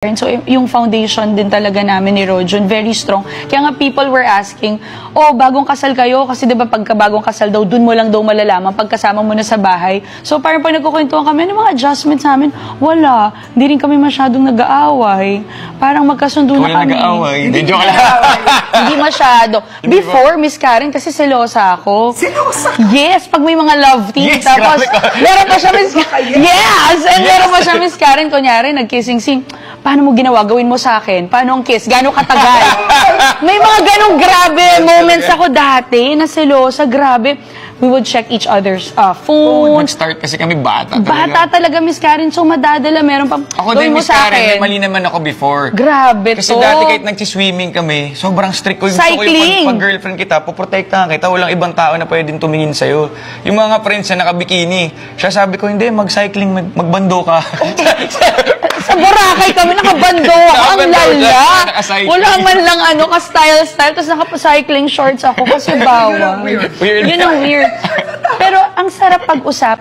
So, yung foundation din talaga namin ni Rojon, very strong. Kaya nga people were asking, oh, bagong kasal kayo? Kasi diba pagka bagong kasal daw, dun mo lang daw malalaman pagkasama mo na sa bahay. So, parang pag nagkukwentuhan kami, ano mga adjustments namin? Wala. Hindi rin kami masyadong nag-aaway. Parang magkasundo na kami. Nag-aaway. Hindi, joke lang. Hindi masyado. Before, Miss Karen, kasi selosa ako. Selosa? Yes, pag may mga love team. Yes, tapos, meron pa siya, Miss Karen. Yes! And meron pa siya, Miss Karen, kunyari, nag-kissing scene. Paano mo ginawa? Gawin mo sa akin. Paano ang kiss? Gano'ng katagal? May mga ganong grabe moments ako dati na selosa. Grabe. We would check each other's phone. Nag-start kasi kami bata talaga. Bata talaga, Miss Karen. So, madadala. Meron pa. Ako gawin din, mo Miss sa Karen, akin. may mali naman ako before. Grabe Kasi to. dati kahit nag-swimming kami, sobrang strict ko. Gusto ko Cycling. yung pag-girlfriend kita, puprotektahan kita, walang ibang tao na pwedeng tumingin sa'yo. Yung mga friends na nakabikini, siya sabi ko, hindi, mag-cycling, magbando ka. Sa Boracay kami, nakabando ako. Ang lala. Wala man lang ka-style-style. Tapos naka-cycling shorts ako kasi bawal. Weird. Yun ang weird. Pero ang sarap pag-usap.